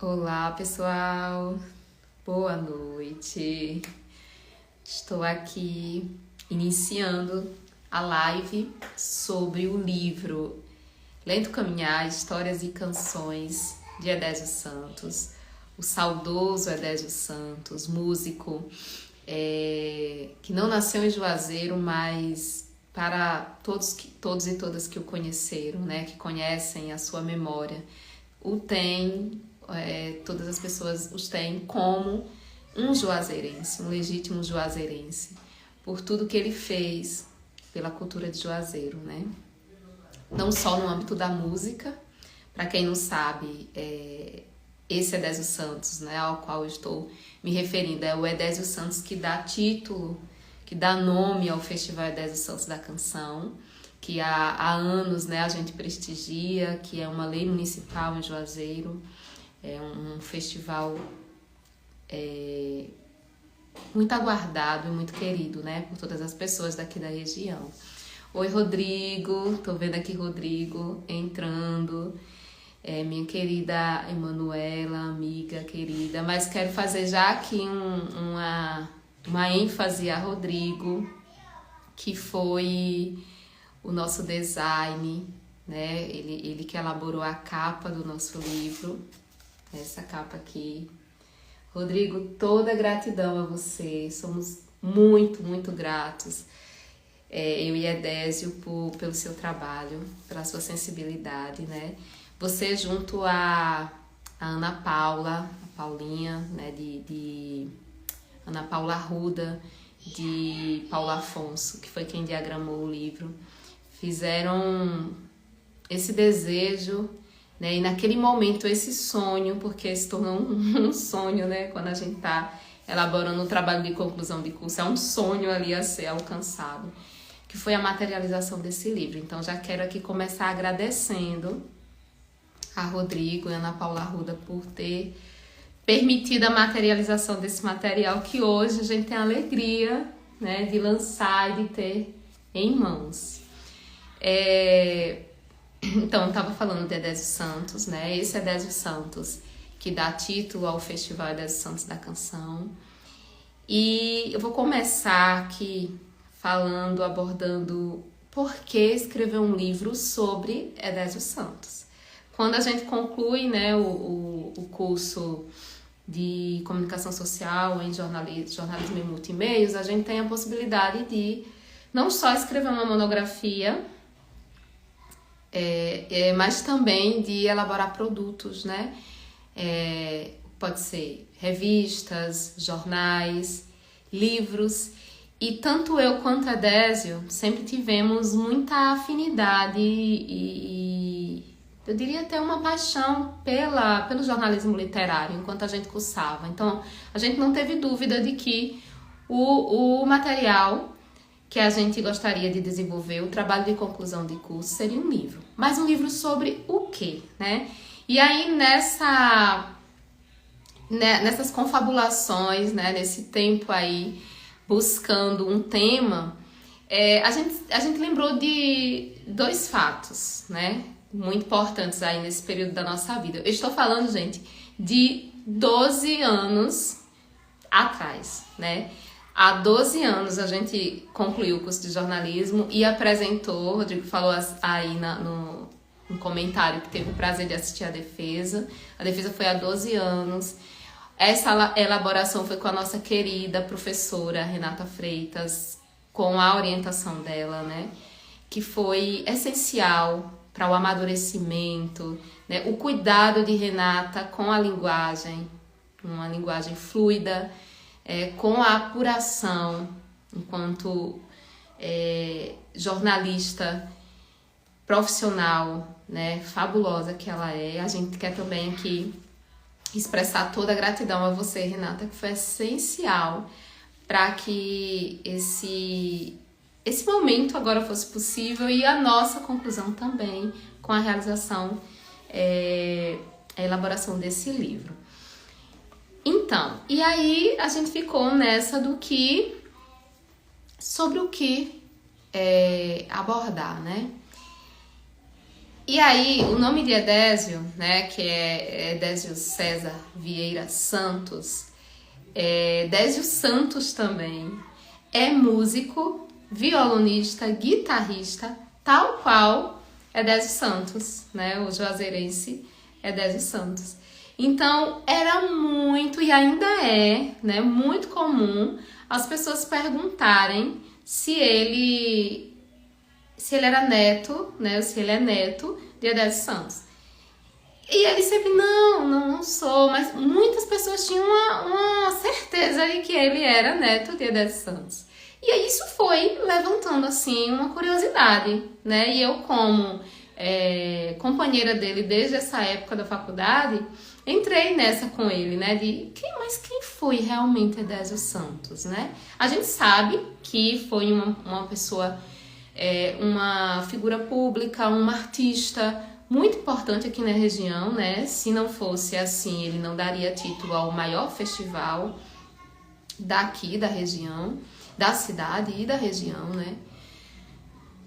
Olá, pessoal. Boa noite. Estou aqui iniciando a live sobre o livro Lento Caminhar, Histórias e Canções de Edésio Santos, o saudoso Edésio Santos, músico que não nasceu em Juazeiro, mas para todos e todas que o conheceram, né, que conhecem a sua memória, todas as pessoas os têm como um juazeirense, um legítimo juazeirense, por tudo que ele fez pela cultura de Juazeiro, né? Não só no âmbito da música, para quem não sabe, esse Edésio Santos, né, ao qual eu estou me referindo, é o Edésio Santos que dá título, que dá nome ao Festival Edésio Santos da Canção, que há anos, né, a gente prestigia, que é uma lei municipal em Juazeiro. É um festival muito aguardado e muito querido, né, por todas as pessoas daqui da região. Oi, Rodrigo, tô vendo aqui Rodrigo entrando, minha querida Emanuela, amiga querida, mas quero fazer já aqui uma ênfase a Rodrigo, que foi o nosso design, né, ele que elaborou a capa do nosso livro. Essa capa aqui. Rodrigo, toda gratidão a você. Somos muito, muito gratos, eu e Edésio, pelo seu trabalho, pela sua sensibilidade, né? Você junto a Ana Paula, a Paulinha, né? De Ana Paula Arruda, de Paulo Afonso, que foi quem diagramou o livro, fizeram esse desejo, né? E naquele momento esse sonho, porque se tornou um sonho, né? Quando a gente está elaborando um trabalho de conclusão de curso, é um sonho ali a ser alcançado, que foi a materialização desse livro. Então já quero aqui começar agradecendo a Rodrigo e a Ana Paula Arruda por ter permitido a materialização desse material que hoje a gente tem a alegria, né, de lançar e de ter em mãos. Então, eu estava falando de Edésio Santos, né? Esse Edésio Santos que dá título ao Festival Edésio Santos da Canção. E eu vou começar aqui abordando por que escrever um livro sobre Edésio Santos. Quando a gente conclui, né, o curso de comunicação social em jornalismo e multimeios, a gente tem a possibilidade de não só escrever uma monografia, mas também de elaborar produtos, né? Pode ser revistas, jornais, livros. E tanto eu quanto a Edésio sempre tivemos muita afinidade e eu diria até uma paixão pelo jornalismo literário enquanto a gente cursava. Então, a gente não teve dúvida de que o material que a gente gostaria de desenvolver, o trabalho de conclusão de curso, seria um livro. Mas um livro sobre o quê, né? E aí, nessas confabulações, né, nesse tempo aí, buscando um tema, a gente lembrou de dois fatos, né, muito importantes aí nesse período da nossa vida. Eu estou falando, gente, de 12 anos atrás, né? Há 12 anos a gente concluiu o curso de jornalismo e apresentou, o Rodrigo falou aí no comentário que teve o prazer de assistir a defesa. A defesa foi há 12 anos. Essa elaboração foi com a nossa querida professora Renata Freitas, com a orientação dela, né? Que foi essencial para o amadurecimento, né? O cuidado de Renata com a linguagem, uma linguagem fluida, com a apuração, enquanto jornalista profissional, né, fabulosa que ela é. A gente quer também aqui expressar toda a gratidão a você, Renata, que foi essencial para que esse momento agora fosse possível e a nossa conclusão também com a realização, a elaboração desse livro. Então, e aí a gente ficou nessa sobre o que abordar, né? E aí, o nome de Edésio, né, que é Edésio César Vieira Santos, Edésio Santos também, é músico, violonista, guitarrista, tal qual Edésio Santos, né, o juazeirense Edésio Santos. Então, era muito, e ainda é, né, muito comum as pessoas perguntarem se ele era neto, né, se ele é neto de Edésio Santos. E ele sempre, não sou, mas muitas pessoas tinham uma certeza de que ele era neto de Edésio Santos. E aí isso foi levantando, assim, uma curiosidade, né, e eu como companheira dele desde essa época da faculdade, entrei nessa com ele, né, mas quem foi realmente Edésio Santos, né? A gente sabe que foi uma pessoa, uma figura pública, uma artista muito importante aqui na região, né? Se não fosse assim, ele não daria título ao maior festival daqui da região, da cidade e da região, né?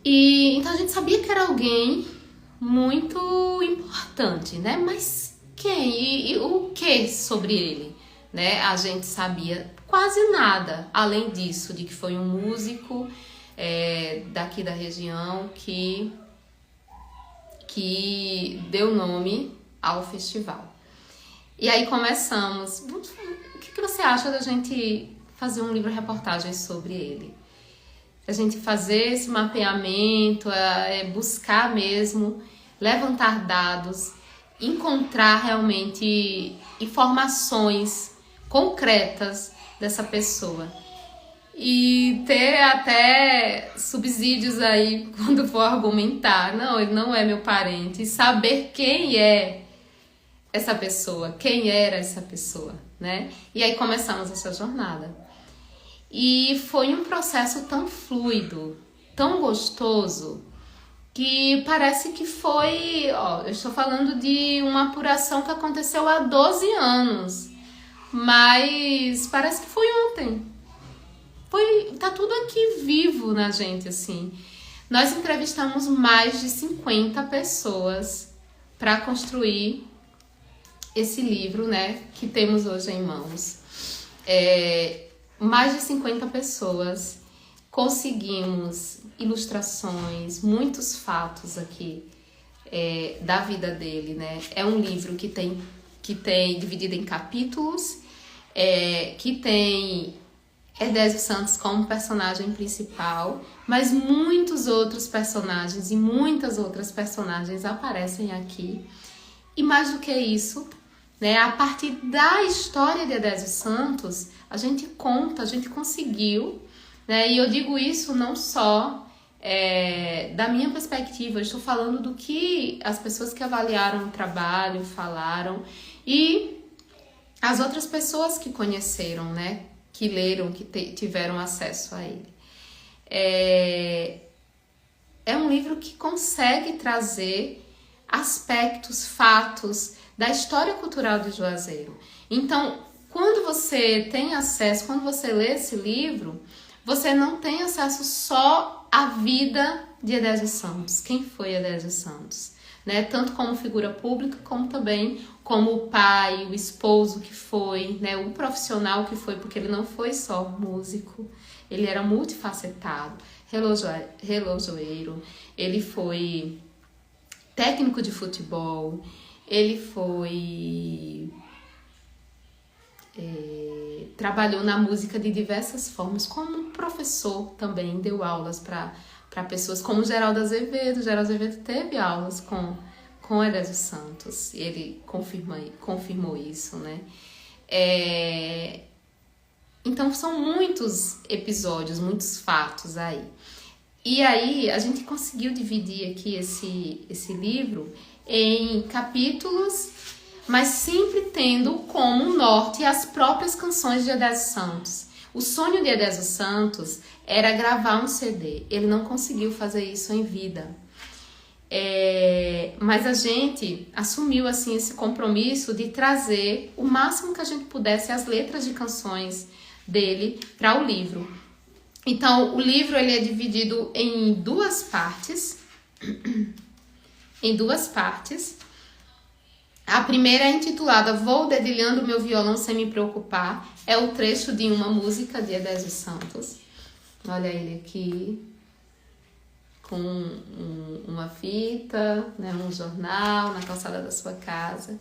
E então a gente sabia que era alguém muito importante, né? Mas quem? E o que sobre ele? Né? A gente sabia quase nada, além disso, de que foi um músico daqui da região que deu nome ao festival. E aí começamos. O que você acha da gente fazer um livro-reportagem sobre ele? A gente fazer esse mapeamento, buscar mesmo, levantar dados, encontrar realmente informações concretas dessa pessoa. E ter até subsídios aí quando for argumentar. Não, ele não é meu parente. E saber quem é essa pessoa, quem era essa pessoa, né? E aí começamos essa jornada. E foi um processo tão fluido, tão gostoso, que parece que foi... eu estou falando de uma apuração que aconteceu há 12 anos, mas parece que foi ontem. Tá tudo aqui vivo na gente, assim. Nós entrevistamos mais de 50 pessoas para construir esse livro, né, que temos hoje em mãos. Mais de 50 pessoas, conseguimos ilustrações, muitos fatos aqui da vida dele, né? É um livro que tem dividido em capítulos, que tem Edésio Santos como personagem principal, mas muitos outros personagens e muitas outras personagens aparecem aqui. E mais do que isso, né, a partir da história de Edésio Santos, a gente conseguiu, né, e eu digo isso não só da minha perspectiva, eu estou falando do que as pessoas que avaliaram o trabalho falaram e as outras pessoas que conheceram, né, que leram, que tiveram acesso a ele. É um livro que consegue trazer aspectos, fatos da história cultural de Juazeiro. Então, quando você tem acesso, quando você lê esse livro, você não tem acesso só à vida de Edésio Santos. Quem foi Edésio Santos? Né? Tanto como figura pública, como também como o pai, o esposo que foi, né? O profissional que foi, porque ele não foi só músico, ele era multifacetado, relojoeiro, ele foi técnico de futebol, ele foi... trabalhou na música de diversas formas, como professor também, deu aulas para pessoas como Geraldo Azevedo. Geraldo Azevedo teve aulas com Edésio Santos, ele confirmou isso, né? Então são muitos episódios, muitos fatos aí. E aí a gente conseguiu dividir aqui esse livro em capítulos, mas sempre tendo como norte as próprias canções de Edésio Santos. O sonho de Edésio Santos era gravar um CD. Ele não conseguiu fazer isso em vida. Mas a gente assumiu assim esse compromisso de trazer o máximo que a gente pudesse as letras de canções dele para o livro. Então, o livro ele é dividido em duas partes. em 2 partes. A primeira é intitulada Vou dedilhando meu violão sem me preocupar. É o trecho de uma música de Edésio Santos. Olha ele aqui, com uma fita, né, um jornal na calçada da sua casa.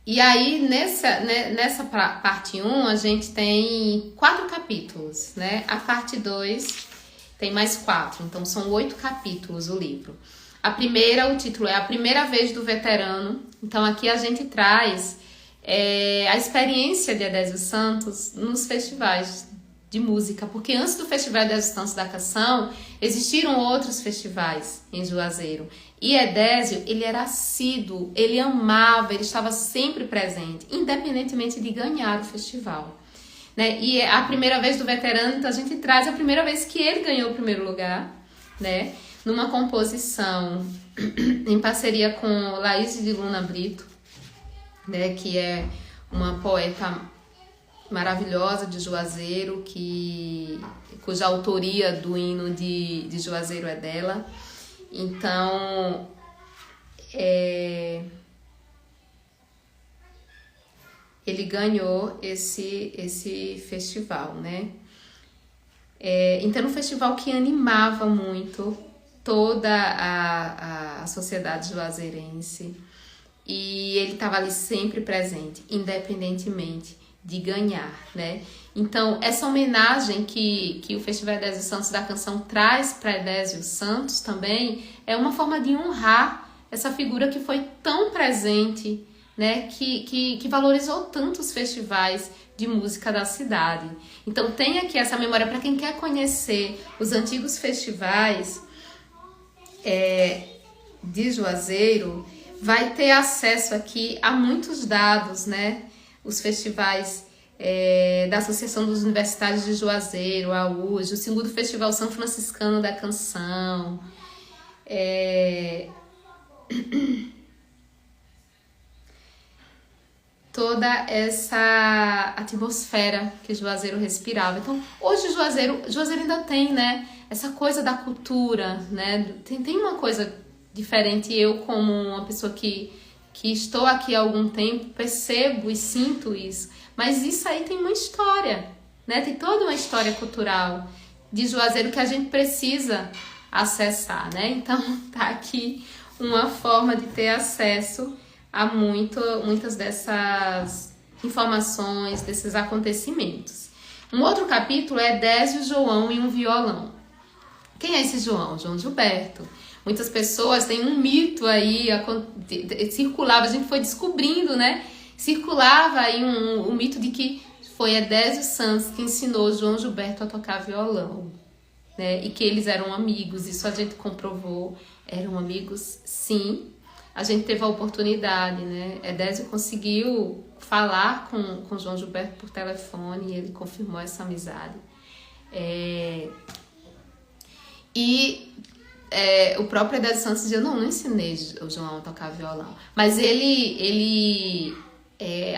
E aí, nessa parte 1, a gente tem 4 capítulos, né? A parte 2 tem mais 4, então são 8 capítulos o livro. A primeira, o título é A Primeira Vez do Veterano. Então aqui a gente traz a experiência de Edésio Santos nos festivais de música, porque antes do Festival Edésio Santos da Canção, existiram outros festivais em Juazeiro. E Edésio, ele era assíduo, ele amava, ele estava sempre presente, independentemente de ganhar o festival. Né? E a primeira vez do veterano, então a gente traz a primeira vez que ele ganhou o primeiro lugar, né? Numa composição em parceria com Laís de Luna Brito, né? Que é uma poeta maravilhosa de Juazeiro, cuja autoria do hino de Juazeiro é dela. Então, ele ganhou esse festival, né? Então, um festival que animava muito toda a sociedade juazeirense, e ele estava ali sempre presente, independentemente de ganhar, né? Então, essa homenagem que o Festival Edésio Santos da Canção traz para Edésio Santos também é uma forma de honrar essa figura que foi tão presente, né? Que valorizou tanto os festivais de música da cidade. Então, tem aqui essa memória para quem quer conhecer os antigos festivais de Juazeiro, vai ter acesso aqui a muitos dados, né? Os festivais da Associação dos Universitários de Juazeiro, a UJ, o segundo Festival São Franciscano da Canção, toda essa atmosfera que Juazeiro respirava. Então, hoje Juazeiro ainda tem, né, essa coisa da cultura, né? Tem uma coisa diferente. Eu, como uma pessoa que estou aqui há algum tempo, percebo e sinto isso. Mas isso aí tem uma história, né? Tem toda uma história cultural de Juazeiro que a gente precisa acessar, né? Então, tá aqui uma forma de ter acesso a muitas dessas informações, desses acontecimentos. Um outro capítulo é Edésio, João e um violão. Quem é esse João? João Gilberto. Muitas pessoas têm um mito aí, circulava, a gente foi descobrindo, né? Circulava aí um mito de que foi Edésio Santos que ensinou João Gilberto a tocar violão, né? E que eles eram amigos, isso a gente comprovou, eram amigos, sim. A gente teve a oportunidade, né? Edésio conseguiu falar com João Gilberto por telefone e ele confirmou essa amizade. O próprio Edésio Santos dizia, não ensinei o João a tocar violão. Mas ele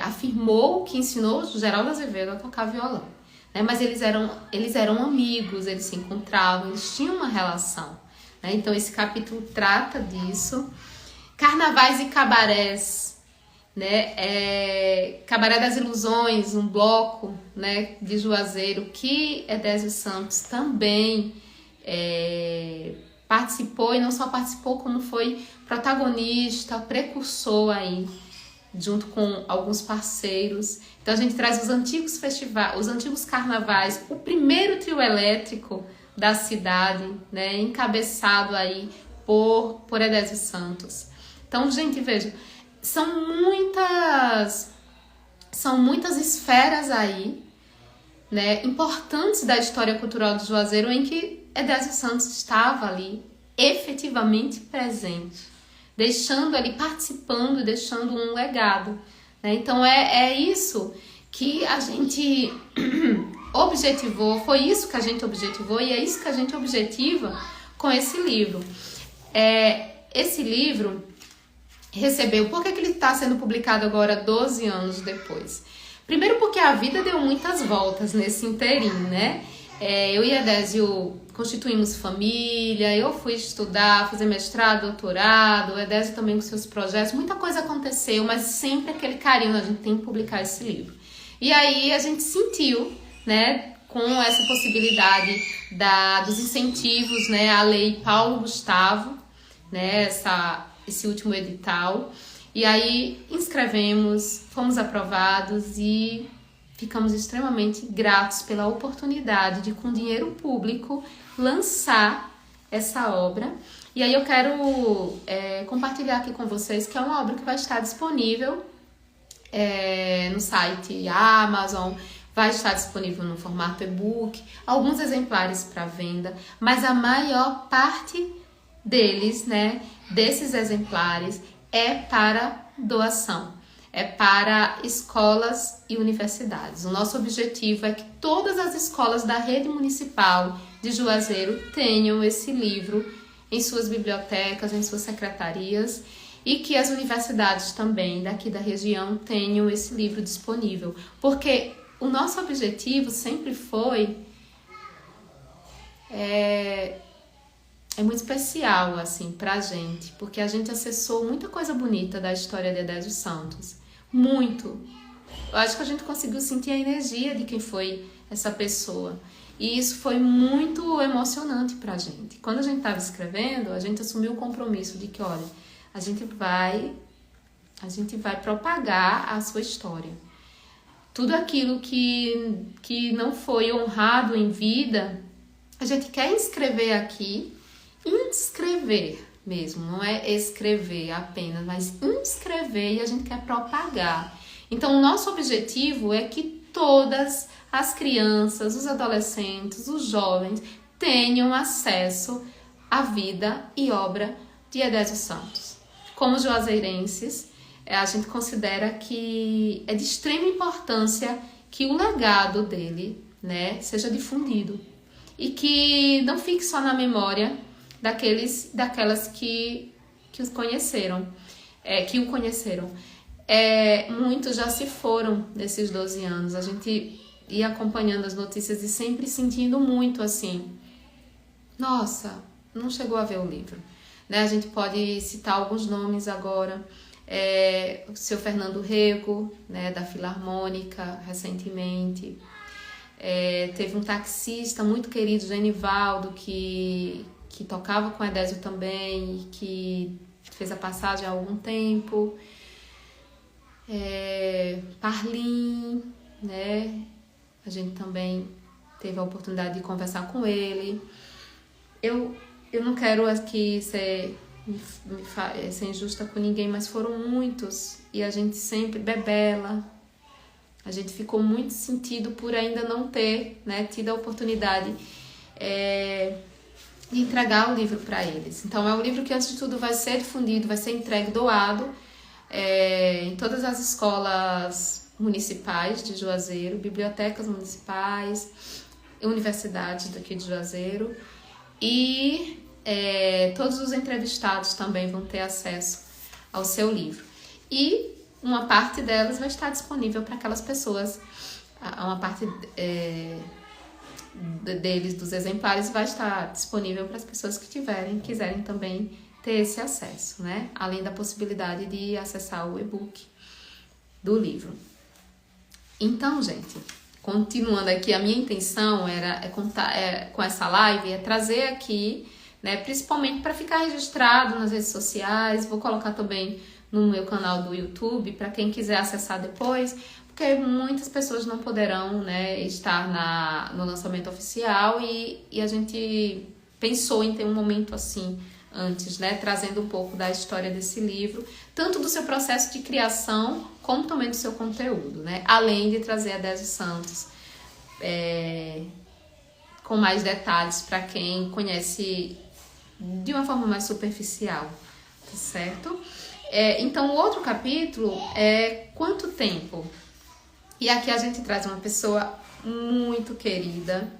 afirmou que ensinou o Geraldo Azevedo a tocar violão. Né? Mas eles eram amigos, eles se encontravam, eles tinham uma relação. Né? Então esse capítulo trata disso. Carnavais e cabarés, né? Cabaré das Ilusões, um bloco, né, de Juazeiro que Edésio Santos também participou, e não só participou, como foi protagonista, precursor aí, junto com alguns parceiros. Então a gente traz os antigos festivais, os antigos carnavais, o primeiro trio elétrico da cidade, né, encabeçado aí por Edésio Santos. Então, gente, veja, são muitas esferas aí, né, importantes da história cultural do Juazeiro, em que Edésio Santos estava ali efetivamente presente, deixando ali, participando, deixando um legado. Né? Então é isso que a gente objetivou, foi isso que a gente objetivou e é isso que a gente objetiva com esse livro. Esse livro recebeu, por que ele está sendo publicado agora 12 anos depois? Primeiro porque a vida deu muitas voltas nesse inteirinho, né? Eu e Edésio constituímos família, eu fui estudar, fazer mestrado, doutorado, o Edésio também com seus projetos, muita coisa aconteceu, mas sempre aquele carinho, a gente tem que publicar esse livro. E aí a gente sentiu, né, com essa possibilidade dos incentivos, né, a lei Paulo Gustavo, né, esse último edital, e aí inscrevemos, fomos aprovados e ficamos extremamente gratos pela oportunidade de, com dinheiro público, lançar essa obra. E aí eu quero compartilhar aqui com vocês que é uma obra que vai estar disponível no site Amazon, vai estar disponível no formato e-book, alguns exemplares para venda, mas a maior parte deles, né, desses exemplares, é para doação. É para escolas e universidades. O nosso objetivo é que todas as escolas da rede municipal de Juazeiro tenham esse livro em suas bibliotecas, em suas secretarias, e que as universidades também daqui da região tenham esse livro disponível. Porque o nosso objetivo sempre foi... É muito especial, assim, pra gente, porque a gente acessou muita coisa bonita da história de Edésio Santos. Muito. Eu acho que a gente conseguiu sentir a energia de quem foi essa pessoa. E isso foi muito emocionante pra gente. Quando a gente estava escrevendo, a gente assumiu o compromisso de que, olha, a gente vai propagar a sua história. Tudo aquilo que não foi honrado em vida, a gente quer inscrever aqui, inscrever mesmo, não é escrever apenas, mas inscrever, e a gente quer propagar. Então, o nosso objetivo é que todas as crianças, os adolescentes, os jovens tenham acesso à vida e obra de Edésio Santos. Como juazeirenses, a gente considera que é de extrema importância que o legado dele, né, seja difundido e que não fique só na memória daquelas que os conheceram, que o conheceram. Muitos já se foram nesses 12 anos. A gente ia acompanhando as notícias e sempre sentindo muito assim, nossa, não chegou a ver o livro, né? A gente pode citar alguns nomes agora. O seu Fernando Rego, né, da Filarmônica, recentemente. Teve um taxista muito querido, Genivaldo, que tocava com Edésio também, e que fez a passagem há algum tempo. Parlim, né? A gente também teve a oportunidade de conversar com ele. Eu não quero aqui ser injusta com ninguém, mas foram muitos, e a gente sempre, Bebela, a gente ficou muito sentido por ainda não ter, né, tido a oportunidade de entregar o livro para eles. Então é um livro que, antes de tudo, vai ser difundido, vai ser entregue, doado em todas as escolas municipais de Juazeiro, bibliotecas municipais, universidades daqui de Juazeiro, e todos os entrevistados também vão ter acesso ao seu livro. E uma parte delas vai estar disponível para aquelas pessoas, uma parte deles, dos exemplares, vai estar disponível para as pessoas que quiserem também ter esse acesso, né? Além da possibilidade de acessar o e-book do livro. Então, gente, continuando aqui, a minha intenção com essa live é trazer aqui, né, principalmente para ficar registrado nas redes sociais. Vou colocar também no meu canal do YouTube para quem quiser acessar depois, porque muitas pessoas não poderão, né, estar no lançamento oficial, e a gente pensou em ter um momento assim antes, né, trazendo um pouco da história desse livro, tanto do seu processo de criação como também do seu conteúdo, né, além de trazer a Edésio Santos com mais detalhes para quem conhece de uma forma mais superficial, tá certo? Então, o outro capítulo é Quanto Tempo? E aqui a gente traz uma pessoa muito querida,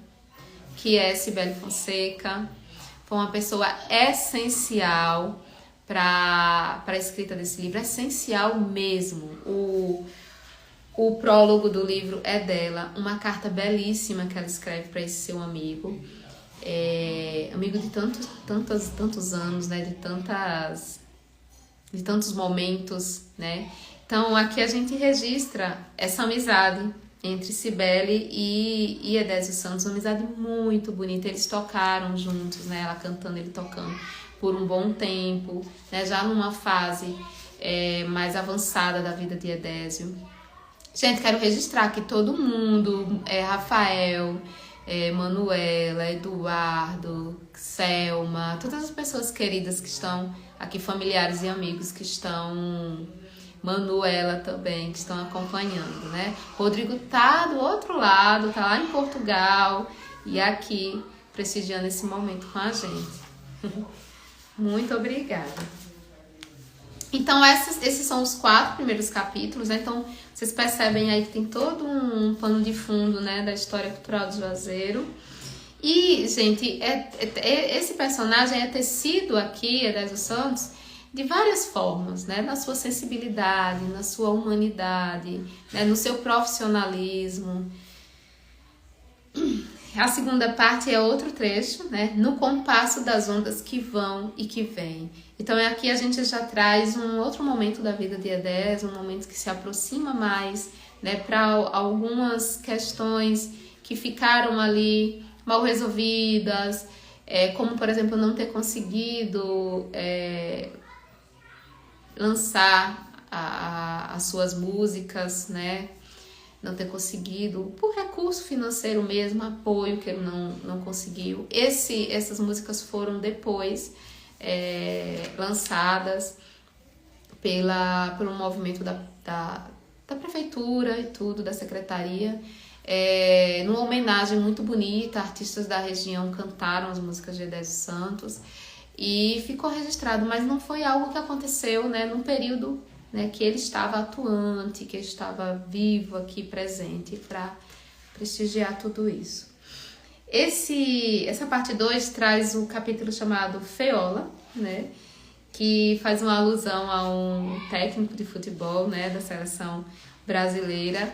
que é Cibele Fonseca. Foi uma pessoa essencial para a escrita desse livro, essencial mesmo. O prólogo do livro é dela, uma carta belíssima que ela escreve para esse seu amigo. amigo de tantos anos, né? De tantos momentos, né? Então aqui a gente registra essa amizade entre Cibele e Edésio Santos, uma amizade muito bonita. Eles tocaram juntos, né? Ela cantando, ele tocando por um bom tempo, né? Já numa fase mais avançada da vida de Edésio. Gente, quero registrar que todo mundo, Rafael, Manuela, Eduardo, Selma, todas as pessoas queridas que estão aqui, familiares e amigos que estão, Manuela também, que estão acompanhando, né? Rodrigo tá do outro lado, tá lá em Portugal e aqui prestigiando esse momento com a gente. Muito obrigada. Então, esses são os 4 primeiros capítulos, né? Então, vocês percebem aí que tem todo um pano de fundo, né, da história cultural do Juazeiro. E, gente, esse personagem é tecido aqui, Edésio Santos, de várias formas, né? Na sua sensibilidade, na sua humanidade, né? No seu profissionalismo. A segunda parte é outro trecho, né? No compasso das ondas que vão e que vêm. Então aqui a gente já traz um outro momento da vida de Edésio, um momento que se aproxima mais, né, para algumas questões que ficaram ali mal resolvidas, como por exemplo não ter conseguido lançar as suas músicas, né? Não ter conseguido, por recurso financeiro mesmo, apoio que ele não conseguiu. Essas músicas foram depois lançadas pelo movimento da prefeitura e tudo, da secretaria, numa homenagem muito bonita. Artistas da região cantaram as músicas de Edésio Santos e ficou registrado, mas não foi algo que aconteceu, né, num período, né, que ele estava atuante, que ele estava vivo aqui, presente, para prestigiar tudo isso. Essa parte 2 traz um capítulo chamado Feola, né, que faz uma alusão a um técnico de futebol, né, da seleção brasileira.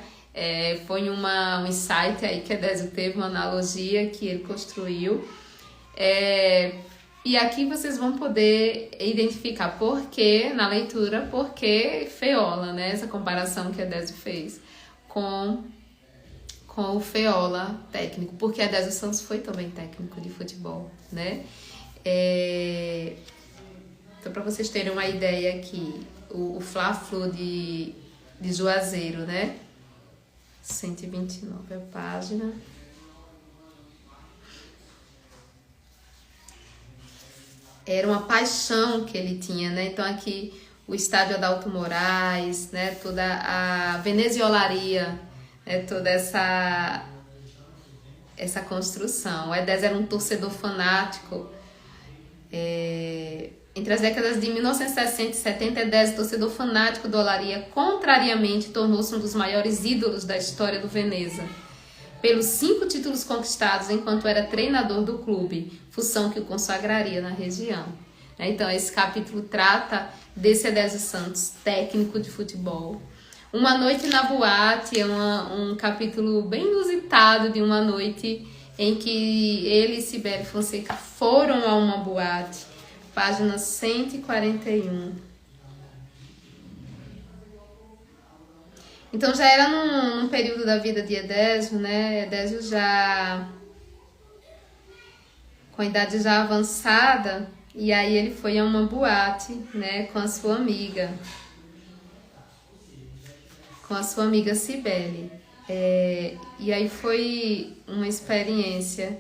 Foi um insight aí que Edésio teve, uma analogia que ele construiu. E aqui vocês vão poder identificar na leitura, por que Feola, né? Essa comparação que Edésio fez com o Feola técnico, porque Edésio Santos foi também técnico de futebol, né? Então, para vocês terem uma ideia aqui, o Fla-Flu de Juazeiro, né? 129 a página. Era uma paixão que ele tinha, né? Então aqui o estádio Adalto Moraes, né? Toda a veneziolaria, né? Toda essa construção. O Edésio era um torcedor fanático. Entre as décadas de 1960 e 70, Edésio, torcedor fanático do Olaria, contrariamente tornou-se um dos maiores ídolos da história do Veneza, pelos 5 títulos conquistados enquanto era treinador do clube, função que o consagraria na região. Então, esse capítulo trata desse Edésio Santos, técnico de futebol. Uma noite na boate é um capítulo bem inusitado de uma noite em que ele e Cibele Fonseca foram a uma boate, página 141. Então já era num período da vida de Edésio, né? Edésio já com a idade já avançada, e aí ele foi a uma boate, né, com a sua amiga Cibele. E aí foi uma experiência.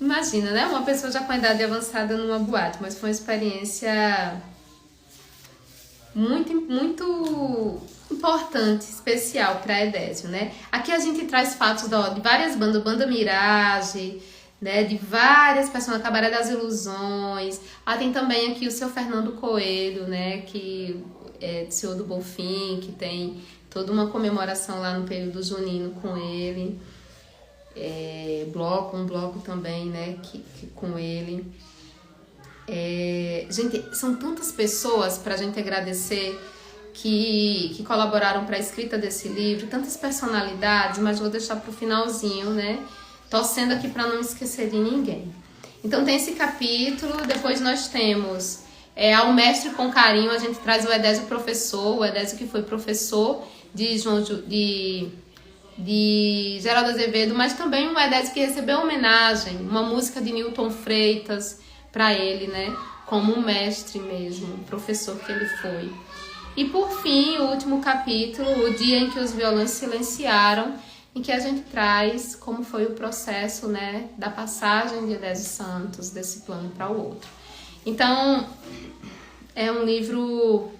Imagina, né? Uma pessoa já com a idade avançada numa boate, mas foi uma experiência muito, muito importante, especial para Edésio, né? Aqui a gente traz fatos de várias bandas, Banda Mirage, né? De várias pessoas, Cabaré das Ilusões. Tem também aqui o seu Fernando Coelho, né? Que é do Senhor do Bonfim, que tem toda uma comemoração lá no período junino com ele. Um bloco também, né? Que com ele. Gente, são tantas pessoas pra gente agradecer que colaboraram para a escrita desse livro, tantas personalidades, mas vou deixar para o finalzinho, né? Torcendo aqui para não esquecer de ninguém. Então tem esse capítulo, depois nós temos Ao Mestre com Carinho, a gente traz o Edésio professor, o Edésio que foi professor de Geraldo Azevedo, mas também um Edésio que recebeu homenagem, uma música de Newton Freitas para ele, né? Como um mestre mesmo, um professor que ele foi. E por fim, o último capítulo, O Dia em que os Violões Silenciaram, em que a gente traz como foi o processo, né, da passagem de Edésio Santos desse plano para o outro. Então, é um livro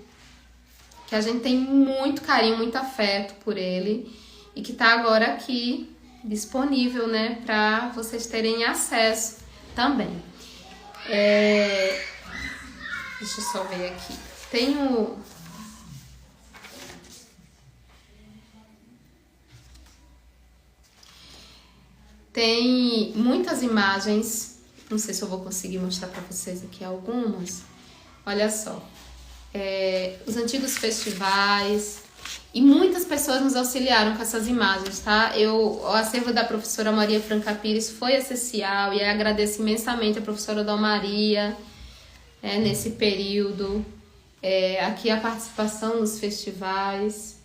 que a gente tem muito carinho, muito afeto por ele e que está agora aqui disponível, né, para vocês terem acesso também. Deixa eu só ver aqui. Tem muitas imagens, não sei se eu vou conseguir mostrar para vocês aqui algumas. Olha só, os antigos festivais e muitas pessoas nos auxiliaram com essas imagens, tá? O acervo da professora Maria Franca Pires foi essencial e eu agradeço imensamente a professora Dom Maria nesse período. Aqui a participação nos festivais.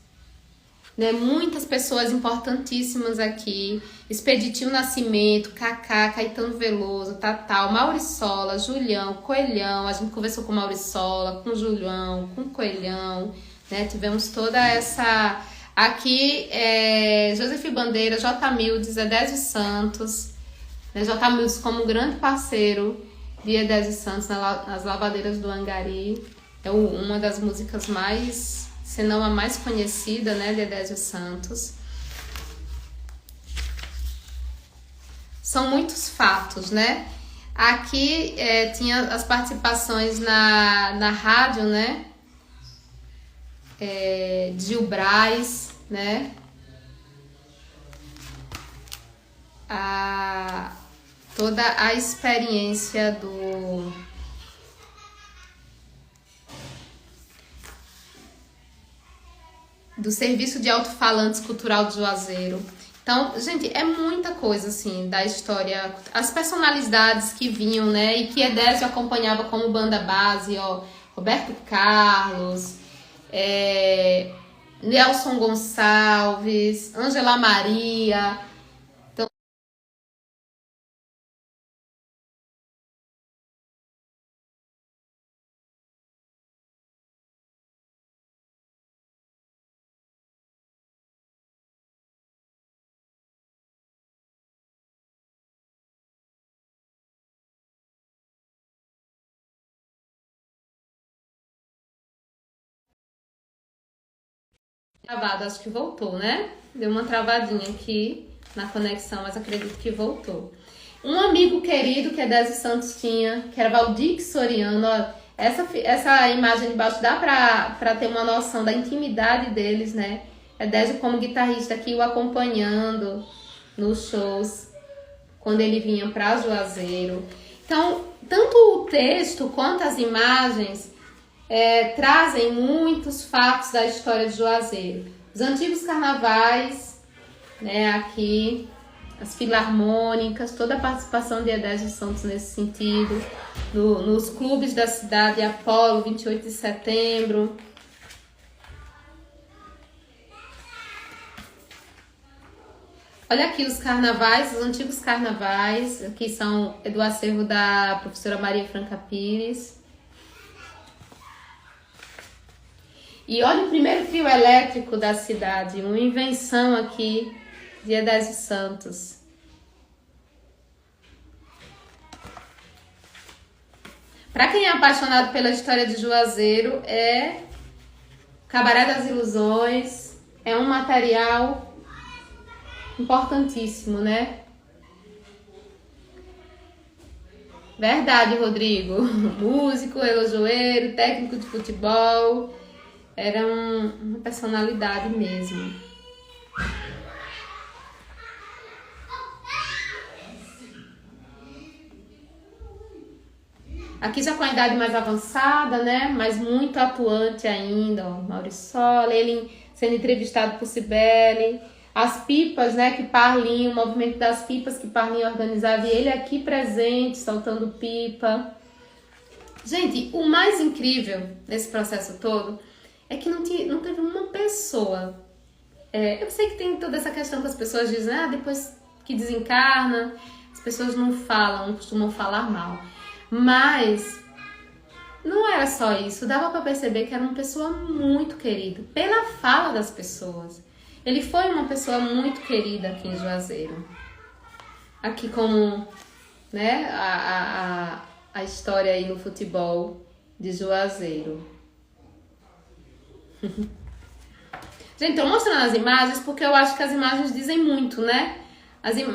Né, muitas pessoas importantíssimas aqui, Expeditio Nascimento, Cacá, Caetano Veloso, Tatal, Mauriçola, Julião, Coelhão, a gente conversou com Mauriçola, com Julião, com Coelhão, né, tivemos toda essa, aqui Joseph Bandeira, J. Mildes, Edésio Santos, né, J. Mildes como grande parceiro de Edésio Santos nas lavadeiras do Angari, uma das músicas mais, se não a mais conhecida, né, de Edésio Santos. São muitos fatos, né? Aqui tinha as participações na rádio, né? Gil Brás, né? Toda a experiência do Serviço de Alto-Falantes Cultural de Juazeiro. Então, gente, é muita coisa, assim, da história. As personalidades que vinham, né, e que Edésio acompanhava como banda base, ó, Roberto Carlos, Nelson Gonçalves, Ângela Maria. Então, travado, acho que voltou, né? Deu uma travadinha aqui na conexão, mas acredito que voltou. Um amigo querido que Edésio Santos tinha, que era Valdir Soriano, ó, essa imagem de baixo dá pra ter uma noção da intimidade deles, né? Edésio como guitarrista aqui o acompanhando nos shows, quando ele vinha pra Juazeiro. Então, tanto o texto quanto as imagens trazem muitos fatos da história de Juazeiro. Os antigos carnavais, né, aqui, as filarmônicas, toda a participação de Edésio Santos nesse sentido, nos clubes da cidade, Apolo, 28 de setembro. Olha aqui os carnavais, os antigos carnavais, aqui são do acervo da professora Maria Franca Pires. E olha o primeiro trio elétrico da cidade, uma invenção aqui de Edésio Santos. Para quem é apaixonado pela história de Juazeiro, Cabaré das Ilusões, é um material importantíssimo, né? Verdade, Rodrigo. Músico, relojoeiro, técnico de futebol, era uma personalidade mesmo. Aqui já com a idade mais avançada, né? Mas muito atuante ainda, ó. Mauriçola, ele sendo entrevistado por Cibele. As pipas, né? Que Parlinho, o movimento das pipas que Parlinho organizava. E ele aqui presente, soltando pipa. Gente, o mais incrível desse processo todo é que não teve uma pessoa. Eu sei que tem toda essa questão que as pessoas dizem, depois que desencarna, as pessoas não falam, não costumam falar mal. Mas não era só isso, dava para perceber que era uma pessoa muito querida, pela fala das pessoas. Ele foi uma pessoa muito querida aqui em Juazeiro. Aqui como, né, a história aí no futebol de Juazeiro. Gente, tô mostrando as imagens porque eu acho que as imagens dizem muito, né?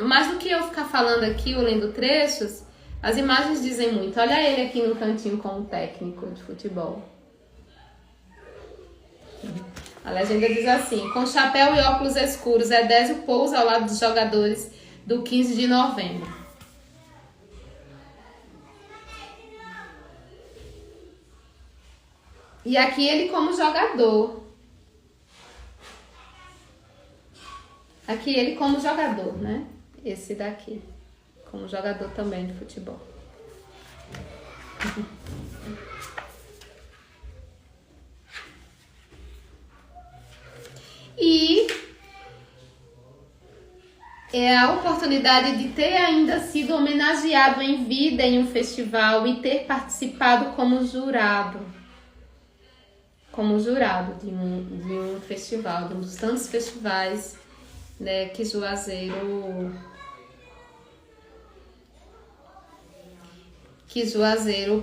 Mais do que eu ficar falando aqui ou lendo trechos, as imagens dizem muito. Olha ele aqui no cantinho como técnico de futebol. A legenda diz assim: com chapéu e óculos escuros, Edésio pousa ao lado dos jogadores do 15 de novembro. E aqui ele como jogador. Aqui ele como jogador, né? Esse daqui. Como jogador também de futebol. E é a oportunidade de ter ainda sido homenageado em vida em um festival e ter participado como jurado. Como jurado de um festival, de um dos tantos festivais, né, que Juazeiro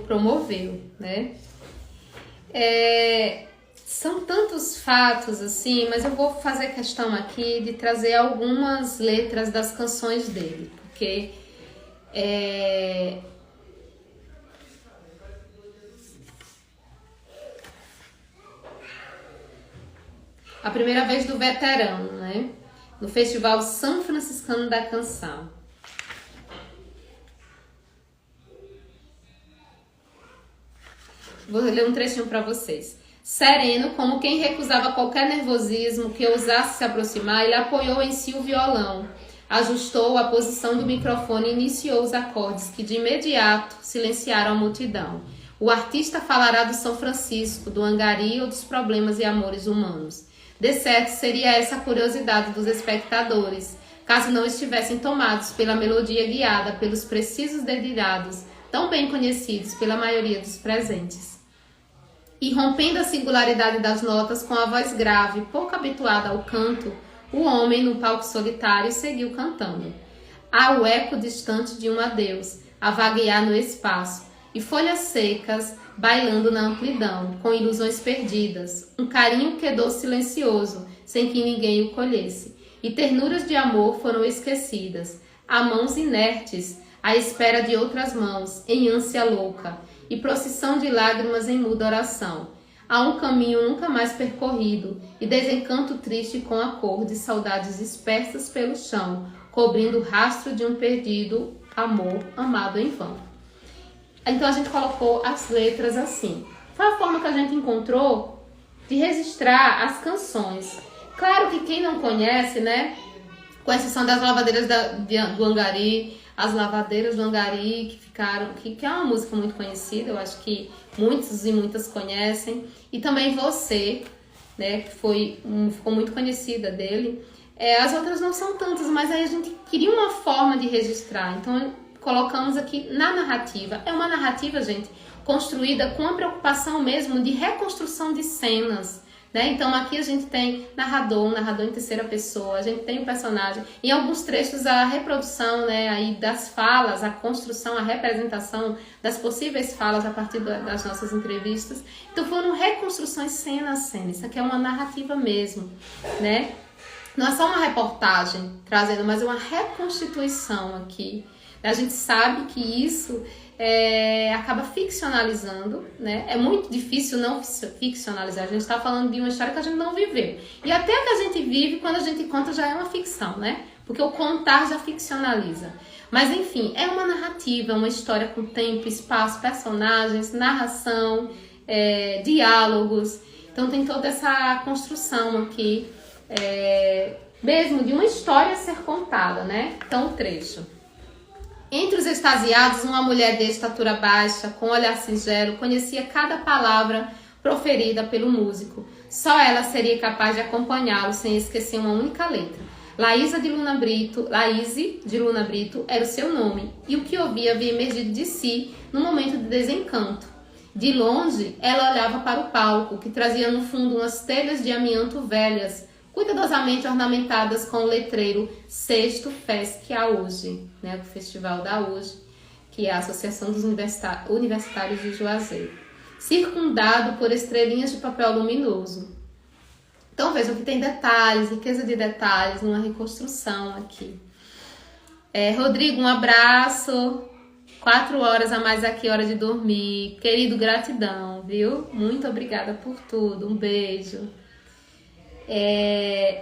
promoveu, né? São tantos fatos assim, mas eu vou fazer questão aqui de trazer algumas letras das canções dele, porque a primeira vez do veterano, né? No Festival São Franciscano da Canção. Vou ler um trechinho para vocês. Sereno, como quem recusava qualquer nervosismo que ousasse se aproximar, ele apoiou em si o violão, ajustou a posição do microfone e iniciou os acordes que de imediato silenciaram a multidão. O artista falará do São Francisco, do Angari ou dos problemas e amores humanos. De certo, seria essa a curiosidade dos espectadores, caso não estivessem tomados pela melodia guiada pelos precisos dedilhados, tão bem conhecidos pela maioria dos presentes. E rompendo a singularidade das notas com a voz grave, pouco habituada ao canto, o homem, no palco solitário, seguiu cantando. Há o eco distante de um adeus, a vaguear no espaço, e folhas secas bailando na amplidão, com ilusões perdidas, um carinho quedou silencioso, sem que ninguém o colhesse, e ternuras de amor foram esquecidas, há mãos inertes, à espera de outras mãos, em ânsia louca, e procissão de lágrimas em muda oração. Há um caminho nunca mais percorrido, e desencanto triste com a cor de saudades dispersas pelo chão, cobrindo o rastro de um perdido amor amado em vão. Então a gente colocou as letras assim. Foi a forma que a gente encontrou de registrar as canções. Claro que quem não conhece, né, com exceção das lavadeiras do Angari, as lavadeiras do Angari que ficaram, que é uma música muito conhecida, eu acho que muitos e muitas conhecem, e também Você, né, que ficou muito conhecida dele. As outras não são tantas, mas aí a gente queria uma forma de registrar, então colocamos aqui na narrativa. É uma narrativa, gente, construída com a preocupação mesmo de reconstrução de cenas, né? Então aqui a gente tem um narrador em terceira pessoa, a gente tem o personagem, em alguns trechos a reprodução, né, aí das falas, a construção, a representação das possíveis falas a partir das nossas entrevistas. Então foram reconstruções cena a cena, isso aqui é uma narrativa mesmo, né? Não é só uma reportagem trazendo, mas é uma reconstituição aqui. A gente sabe que isso acaba ficcionalizando, né? É muito difícil não ficcionalizar. A gente está falando de uma história que a gente não viveu. E até que a gente vive, quando a gente conta, já é uma ficção, né? Porque o contar já ficcionaliza. Mas enfim, é uma narrativa, uma história com tempo, espaço, personagens, narração, diálogos. Então tem toda essa construção aqui, mesmo de uma história a ser contada, né? Então o trecho. Entre os extasiados, uma mulher de estatura baixa, com olhar singelo, conhecia cada palavra proferida pelo músico. Só ela seria capaz de acompanhá-lo sem esquecer uma única letra. Laíse de Luna Brito era o seu nome, e o que ouvia havia emergido de si num momento de desencanto. De longe, ela olhava para o palco, que trazia no fundo umas telhas de amianto velhas, cuidadosamente ornamentadas com o letreiro Sexto Fesc AUJE, né, o Festival da AUJE, que é a Associação dos Universitários de Juazeiro, circundado por estrelinhas de papel luminoso. Então vejam que tem detalhes, riqueza de detalhes, numa reconstrução aqui. Rodrigo, um abraço. 4 horas a mais aqui, hora de dormir. Querido, gratidão, viu? Muito obrigada por tudo. Um beijo.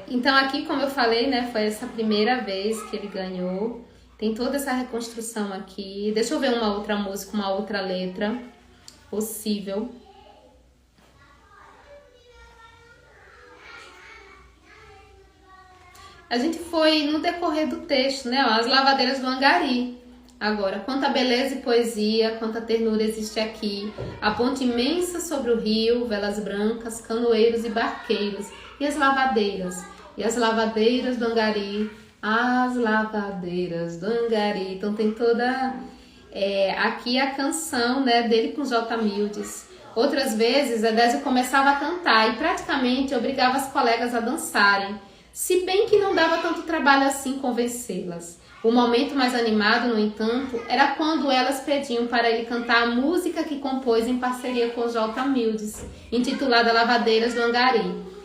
Então aqui, como eu falei, né, foi essa primeira vez que ele ganhou. Tem toda essa reconstrução aqui. Deixa eu ver uma outra música, uma outra letra possível. A gente foi no decorrer do texto, né? As lavadeiras do Angari. Agora, quanta beleza e poesia, quanta ternura existe aqui. A ponte imensa sobre o rio, velas brancas, canoeiros e barqueiros. E as lavadeiras? E as lavadeiras do Angari. As lavadeiras do Angari. Então tem toda... aqui a canção, né, dele com J. Mildes. Outras vezes, Edésio começava a cantar e praticamente obrigava as colegas a dançarem. Se bem que não dava tanto trabalho assim convencê-las. O momento mais animado, no entanto, era quando elas pediam para ele cantar a música que compôs em parceria com J. Mildes, intitulada Lavadeiras do Angari.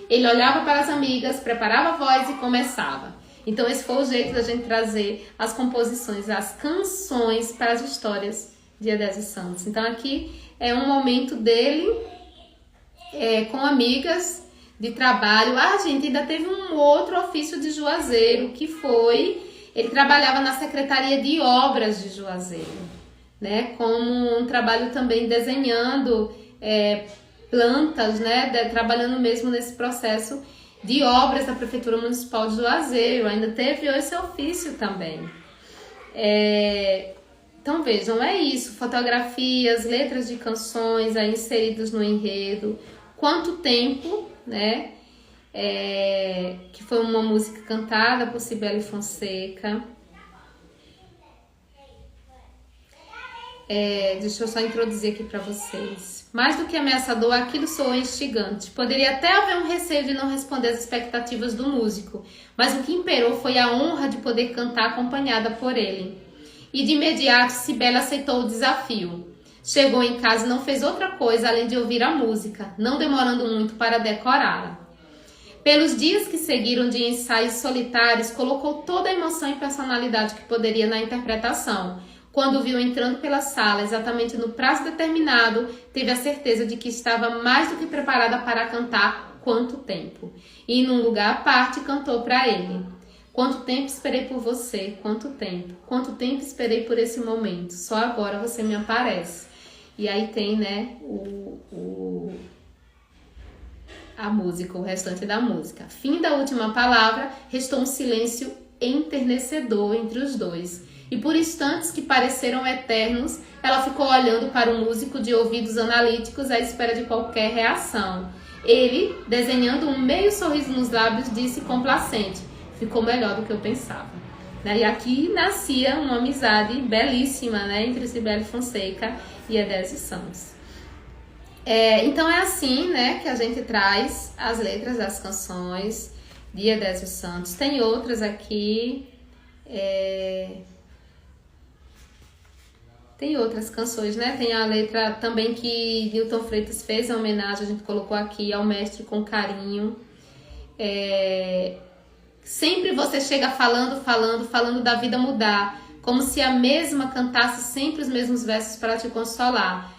Ele olhava para as amigas, preparava a voz e começava. Então esse foi o jeito da gente trazer as composições, as canções para as histórias de Edésio Santos. Então aqui é um momento dele com amigas, de trabalho. Gente, ainda teve um outro ofício de Juazeiro, que foi... Ele trabalhava na Secretaria de Obras de Juazeiro, né? Como um trabalho também desenhando plantas, né? Trabalhando mesmo nesse processo de obras da Prefeitura Municipal de Juazeiro. Ainda teve esse ofício também. Então vejam, é isso. Fotografias, letras de canções aí inseridas no enredo. Quanto Tempo, né? Que foi uma música cantada por Cibele Fonseca. Deixa eu só introduzir aqui para vocês. Mais do que ameaçador, aquilo soou instigante. Poderia até haver um receio de não responder às expectativas do músico, mas o que imperou foi a honra de poder cantar acompanhada por ele. E de imediato, Cibele aceitou o desafio. Chegou em casa e não fez outra coisa além de ouvir a música, não demorando muito para decorá-la. Pelos dias que seguiram de ensaios solitários, colocou toda a emoção e personalidade que poderia na interpretação. Quando viu entrando pela sala, exatamente no prazo determinado, teve a certeza de que estava mais do que preparada para cantar Quanto Tempo. E num lugar à parte, cantou para ele. Quanto tempo esperei por você, quanto tempo esperei por esse momento, só agora você me aparece. E aí tem, né, a música, o restante da música. Fim da última palavra, restou um silêncio enternecedor entre os dois. E por instantes que pareceram eternos, ela ficou olhando para o músico de ouvidos analíticos à espera de qualquer reação. Ele, desenhando um meio sorriso nos lábios, disse complacente: ficou melhor do que eu pensava. E aqui nascia uma amizade belíssima, né, entre Cibele Fonseca e Edésio Santos. Então é assim, né, que a gente traz as letras das canções de Edésio Santos. Tem outras aqui, tem outras canções, né? Tem a letra também que Nilton Freitas fez em homenagem, a gente colocou aqui, ao mestre com carinho. Sempre você chega falando da vida mudar, como se a mesma cantasse sempre os mesmos versos para te consolar.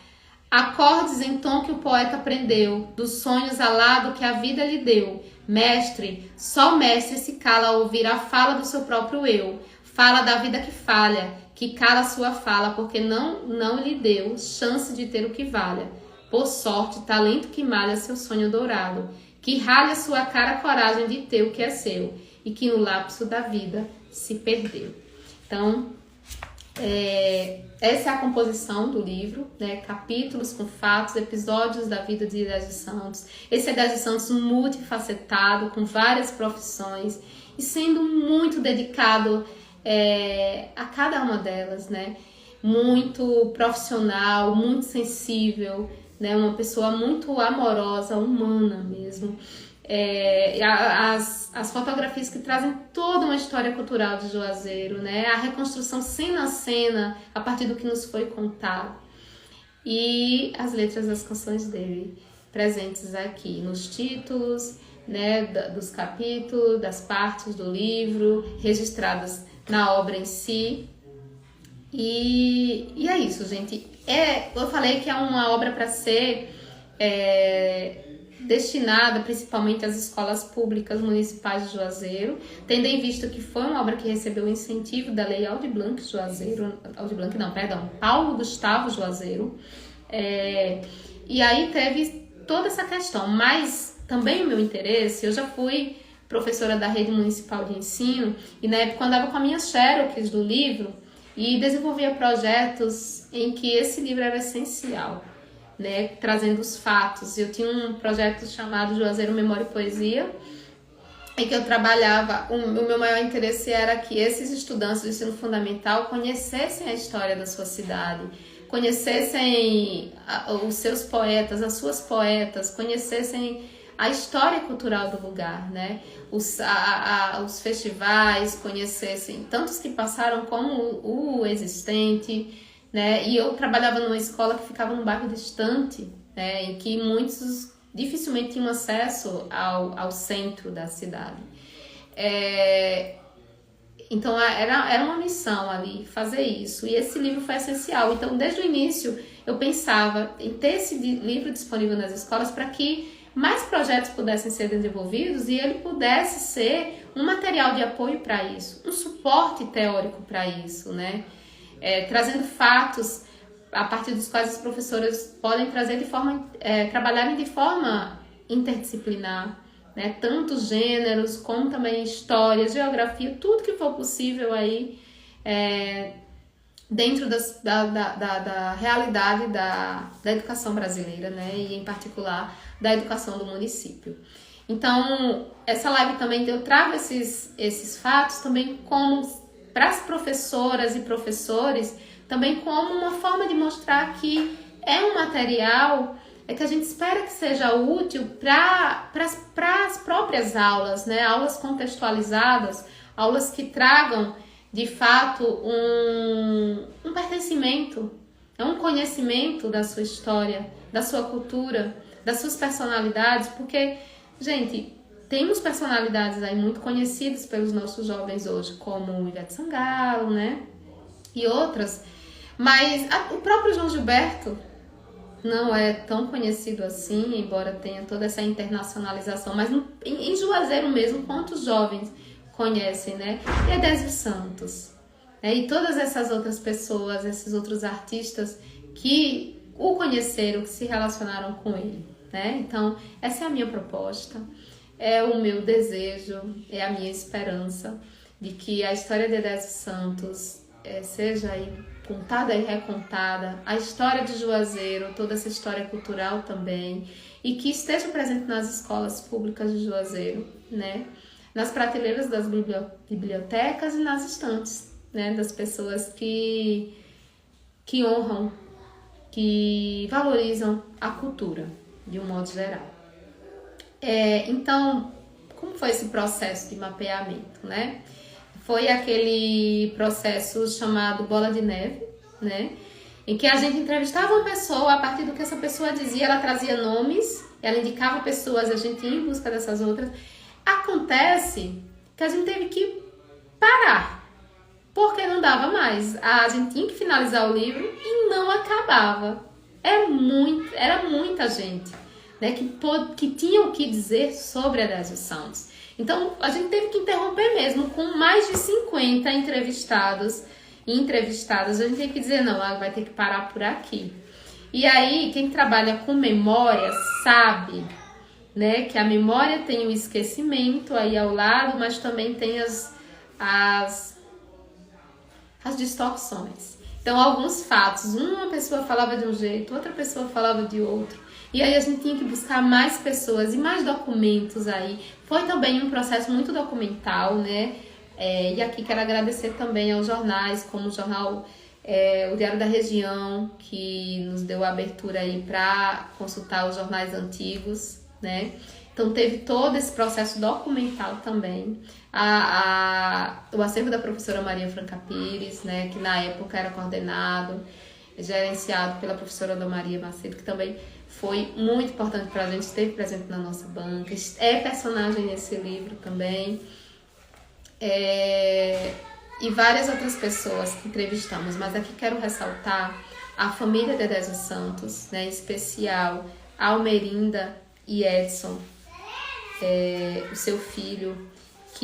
Acordes em tom que o poeta aprendeu, dos sonhos alado que a vida lhe deu. Mestre, só o mestre se cala ao ouvir a fala do seu próprio eu. fala da vida que falha, que cala a sua fala, porque não lhe deu chance de ter o que valha. Por sorte, talento que malha seu sonho dourado, que ralha sua cara a coragem de ter o que é seu, e que no lapso da vida se perdeu. Então, essa é a composição do livro, né? Capítulos com fatos, episódios da vida de Edésio Santos. Esse Edésio Santos multifacetado, com várias profissões e sendo muito dedicado a cada uma delas, né? Muito profissional, muito sensível, né? Uma pessoa muito amorosa, humana mesmo. As fotografias que trazem toda uma história cultural de Juazeiro, né? A reconstrução cena a cena a partir do que nos foi contado, e as letras das canções dele presentes aqui nos títulos, né? Dos capítulos, das partes do livro, registradas na obra em si. E é isso, gente. Eu falei que é uma obra para ser destinada principalmente às escolas públicas municipais de Juazeiro, tendo em vista que foi uma obra que recebeu o incentivo da Lei Aldir Blanc Juazeiro, Paulo Gustavo Juazeiro, e aí teve toda essa questão, mas também o meu interesse, eu já fui professora da rede municipal de ensino, e na época eu andava com a minha xerox do livro, e desenvolvia projetos em que esse livro era essencial, né, trazendo os fatos. Eu tinha um projeto chamado Juazeiro Memória e Poesia, em que eu trabalhava, o meu maior interesse era que esses estudantes do ensino fundamental conhecessem a história da sua cidade, conhecessem os seus poetas, as suas poetas, conhecessem a história cultural do lugar, né? Os festivais, conhecessem tantos que passaram como o existente, né? E eu trabalhava numa escola que ficava num bairro distante, né? Em que muitos dificilmente tinham acesso ao centro da cidade. Então era uma missão ali fazer isso, e esse livro foi essencial. Então, desde o início, eu pensava em ter esse livro disponível nas escolas para que mais projetos pudessem ser desenvolvidos e ele pudesse ser um material de apoio para isso, um suporte teórico para isso, né? Trazendo fatos a partir dos quais os professores podem trazer trabalharem de forma interdisciplinar, né? Tanto gêneros como também história, geografia, tudo que for possível aí dentro da realidade da educação brasileira, né? E em particular da educação do município. Então, essa live também eu trago esses fatos também como para as professoras e professores, também como uma forma de mostrar que é um material que a gente espera que seja útil para as próprias aulas, né? Aulas contextualizadas, aulas que tragam de fato um pertencimento, um conhecimento da sua história, da sua cultura, das suas personalidades, porque, gente, temos personalidades aí muito conhecidas pelos nossos jovens hoje, como Ivete Sangalo, né? E outras, mas o próprio João Gilberto não é tão conhecido assim, embora tenha toda essa internacionalização, mas em Juazeiro mesmo, quantos jovens conhecem, né? E Edésio Santos, né? E todas essas outras pessoas, esses outros artistas que o conheceram, que se relacionaram com ele, né? Então, essa é a minha proposta, é o meu desejo, é a minha esperança de que a história de Edésio Santos seja aí contada e recontada, a história de Juazeiro, toda essa história cultural também, e que esteja presente nas escolas públicas de Juazeiro, né? Nas prateleiras das bibliotecas e nas estantes, né? Das pessoas que honram, que valorizam a cultura, de um modo geral. Então, como foi esse processo de mapeamento, né? Foi aquele processo chamado Bola de Neve, né? Em que a gente entrevistava uma pessoa, a partir do que essa pessoa dizia, ela trazia nomes, ela indicava pessoas, a gente ia em busca dessas outras. Acontece que a gente teve que parar, porque não dava mais. A gente tinha que finalizar o livro e não acabava. Era muita gente, né, que tinha o que dizer sobre Edésio Santos. Então, a gente teve que interromper mesmo, com mais de 50 entrevistados e entrevistadas. A gente tem que dizer, não, vai ter que parar por aqui. E aí, quem trabalha com memória sabe, né, que a memória tem o esquecimento aí ao lado, mas também tem as distorções. Então, alguns fatos, uma pessoa falava de um jeito, outra pessoa falava de outro. E aí a gente tinha que buscar mais pessoas e mais documentos aí. Foi também um processo muito documental, né? E aqui quero agradecer também aos jornais, como o jornal o Diário da Região, que nos deu a abertura aí para consultar os jornais antigos, né? Então teve todo esse processo documental também. O acervo da professora Maria Franca Pires, né, que na época era coordenado, gerenciado pela professora Dona Maria Macedo, que também foi muito importante para a gente, esteve presente na nossa banca, é personagem nesse livro também. E várias outras pessoas que entrevistamos, mas aqui quero ressaltar a família de Edésio Santos, né, em especial Almerinda e Edson, o seu filho,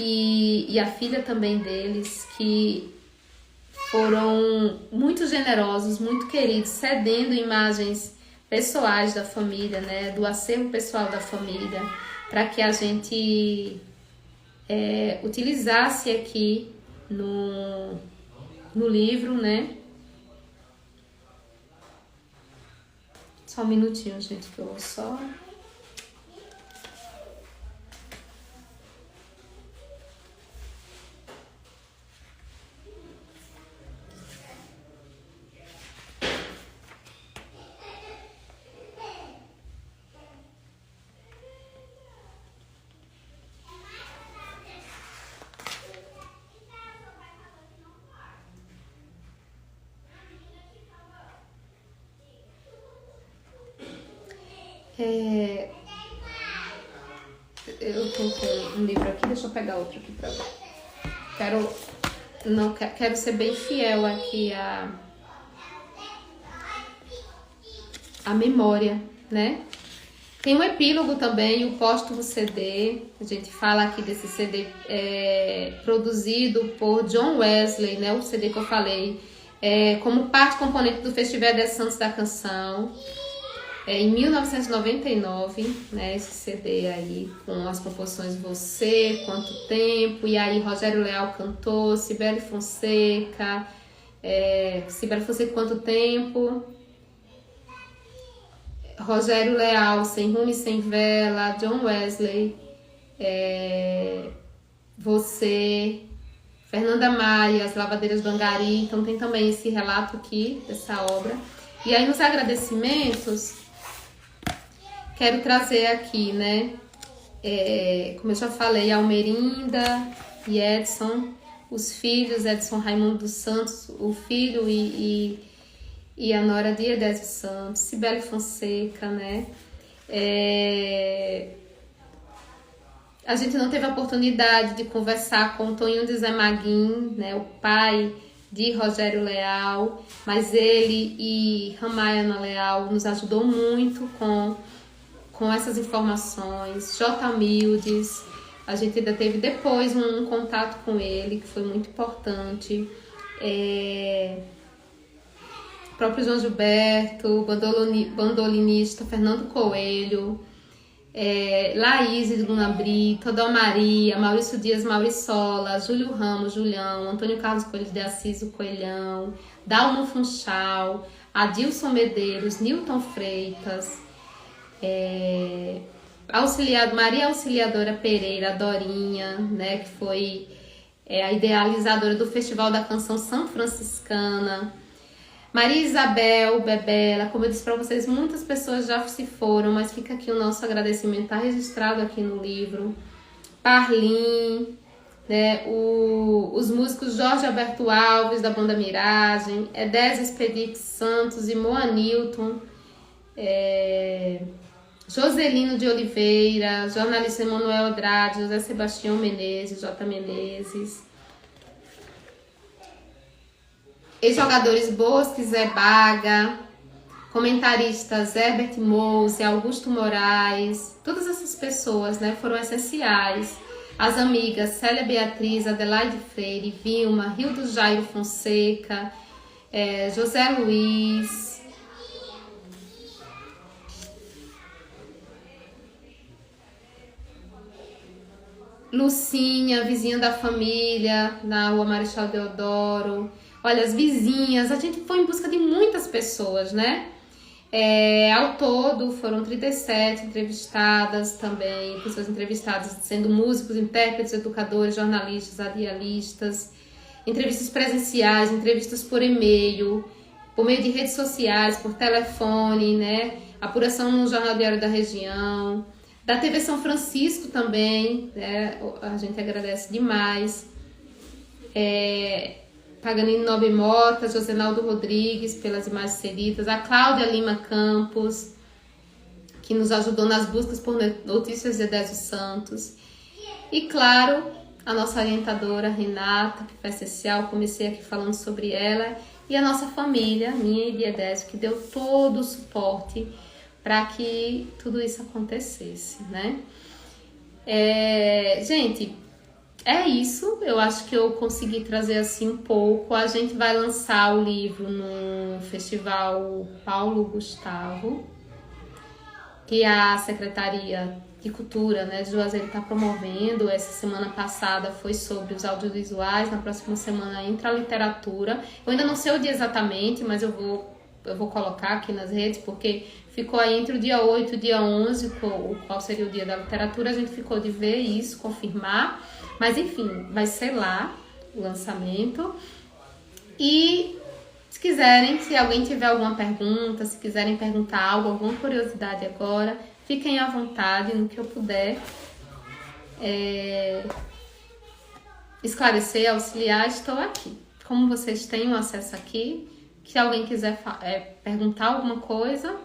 e a filha também deles, que foram muito generosos, muito queridos, cedendo imagens pessoais da família, né, do acervo pessoal da família, para que a gente utilizasse aqui no livro, né? Só um minutinho, gente, que eu vou só... Eu tô com um livro aqui, deixa eu pegar outro aqui pra ver. Quero ser bem fiel aqui à memória, né? Tem um epílogo também, o póstumo CD. A gente fala aqui desse CD produzido por John Wesley, né? O CD que eu falei, como parte componente do Festival de Santos da Canção. Em 1999, né, esse CD aí, com as composições Você, Quanto Tempo, e aí Rogério Leal cantou, Cibele Fonseca, Quanto Tempo, Rogério Leal, Sem Rumo e Sem Vela, John Wesley, Você, Fernanda Maia, As Lavadeiras do Angari. Então tem também esse relato aqui dessa obra. E aí nos agradecimentos, quero trazer aqui, né, como eu já falei, Almerinda e Edson, os filhos, Edson Raimundo dos Santos, o filho e a nora de Edésio Santos, Cibele Fonseca, né. A gente não teve a oportunidade de conversar com o Toninho de Zé Maguim, né, o pai de Rogério Leal, mas ele e Ramayana Leal nos ajudou muito com essas informações. J. Mildes, a gente ainda teve depois um contato com ele, que foi muito importante. O próprio João Gilberto, bandolinista Fernando Coelho, Laís de Luna Brito, Adão Maria, Maurício Dias Mauriçola, Júlio Ramos, Julião, Antônio Carlos Coelho de Assis, o Coelhão, Dalmo Funchal, Adilson Medeiros, Nilton Freitas, Maria Auxiliadora Pereira, Dorinha, né, que foi a idealizadora do Festival da Canção São Franciscana, Maria Isabel Bebela, como eu disse para vocês, muitas pessoas já se foram, mas fica aqui o nosso agradecimento, está registrado aqui no livro. Parlim, né, os músicos Jorge Alberto Alves, da banda Miragem, Edésio Expedito Santos e Moanilton, Joselino de Oliveira, jornalista Emanuel Andrade, José Sebastião Menezes, J. Menezes, ex-jogadores Bosque, Zé Baga, comentaristas Herbert Mouse, Augusto Moraes, todas essas pessoas, né, foram essenciais As amigas Célia Beatriz, Adelaide Freire, Vilma, Rildo Jairo Fonseca, José Luiz, Lucinha, vizinha da família, na rua Marechal Deodoro. Olha, as vizinhas, a gente foi em busca de muitas pessoas, né? Ao todo foram 37 entrevistadas também, pessoas entrevistadas sendo músicos, intérpretes, educadores, jornalistas, radialistas, entrevistas presenciais, entrevistas por e-mail, por meio de redes sociais, por telefone, né? Apuração no Jornal Diário da Região, da TV São Francisco também, né? A gente agradece demais. Paganini Nobre Mota, Josenaldo Rodrigues pelas imagens cedidas, a Cláudia Lima Campos, que nos ajudou nas buscas por notícias de Edésio Santos, e claro, a nossa orientadora Renata, que foi essencial, comecei aqui falando sobre ela, e a nossa família, minha e de Edésio, que deu todo o suporte para que tudo isso acontecesse, né? Gente, é isso, eu acho que eu consegui trazer assim um pouco. A gente vai lançar o livro no Festival Paulo Gustavo, que a Secretaria de Cultura, né, de Juazeiro está promovendo. Essa semana passada foi sobre os audiovisuais, na próxima semana entra a literatura. Eu ainda não sei o dia exatamente, mas eu vou colocar aqui nas redes, porque ficou aí entre o dia 8 e o dia 11, qual seria o dia da literatura. A gente ficou de ver isso, confirmar. Mas enfim, vai ser lá o lançamento. E se quiserem, se alguém tiver alguma pergunta, se quiserem perguntar algo, alguma curiosidade agora, fiquem à vontade no que eu puder esclarecer, auxiliar, estou aqui. Como vocês têm o acesso aqui, se alguém quiser perguntar alguma coisa,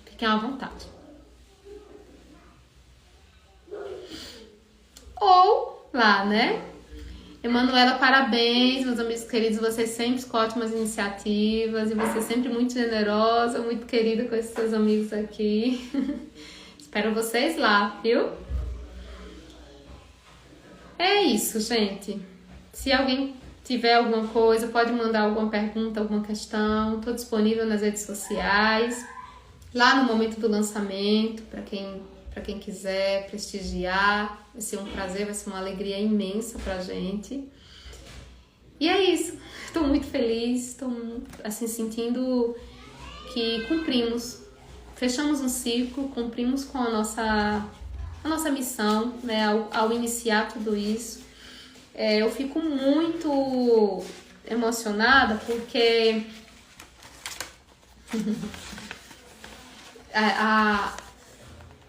fiquem à vontade. Ou lá, né? Emanuela, parabéns, meus amigos queridos, vocês sempre com ótimas iniciativas e você sempre muito generosa, muito querida com esses seus amigos aqui. Espero vocês lá, viu? É isso, gente. Se alguém tiver alguma coisa, pode mandar alguma pergunta, alguma questão. Estou disponível nas redes sociais, lá no momento do lançamento, para quem quiser prestigiar. Vai ser um prazer, vai ser uma alegria imensa pra gente. E é isso. Estou muito feliz, estou assim sentindo que cumprimos, fechamos um ciclo, cumprimos com a nossa missão, né, ao iniciar tudo isso. Eu fico muito emocionada porque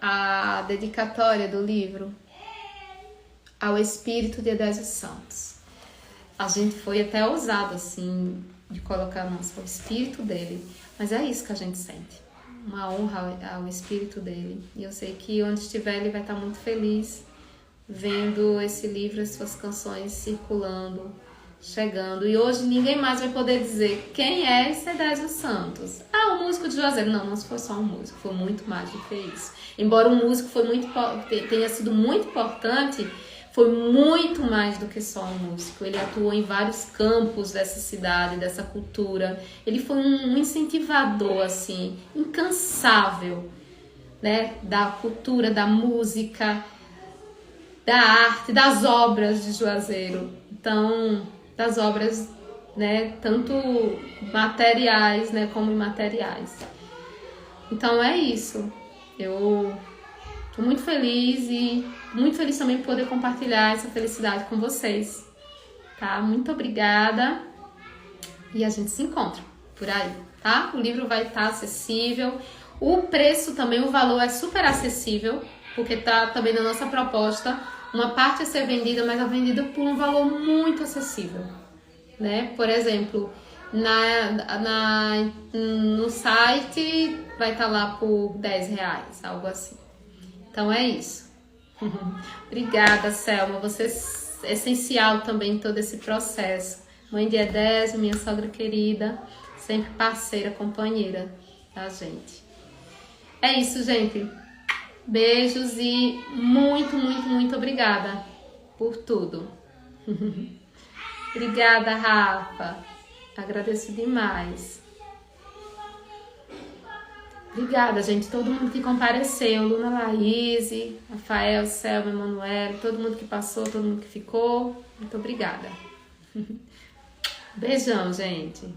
a dedicatória do livro ao espírito de Edésio Santos. A gente foi até ousado, assim, de colocar o espírito dele. Mas é isso que a gente sente. Uma honra ao espírito dele. E eu sei que onde estiver ele vai estar muito feliz vendo esse livro, as suas canções circulando, chegando. E hoje ninguém mais vai poder dizer quem é esse Edésio Santos. Ah, o músico de Juazeiro. Não foi só um músico, foi muito mais do que isso. Embora o músico tenha sido muito importante, foi muito mais do que só um músico. Ele atuou em vários campos dessa cidade, dessa cultura. Ele foi um incentivador, assim, incansável, né? Da cultura, da música, da arte, das obras de Juazeiro. Então, das obras, né? Tanto materiais, né? Como imateriais. Então, é isso. Eu tô muito feliz e muito feliz também por poder compartilhar essa felicidade com vocês, tá? Muito obrigada e a gente se encontra por aí, tá? O livro vai estar acessível, o preço também, o valor é super acessível, porque tá também na nossa proposta, uma parte a ser vendida, mas é vendida por um valor muito acessível, né? Por exemplo, no site vai estar lá por R$10, algo assim. Então é isso. Obrigada, Selma. Você é essencial também em todo esse processo. Mãe de Edésio, minha sogra querida, sempre parceira, companheira da gente. É isso, gente. Beijos e muito, muito, muito obrigada por tudo. Obrigada, Rafa. Agradeço demais. Obrigada, gente. Todo mundo que compareceu. Luna Laís, Rafael, Selma, Emanuel, todo mundo que passou, todo mundo que ficou. Muito obrigada. Beijão, gente.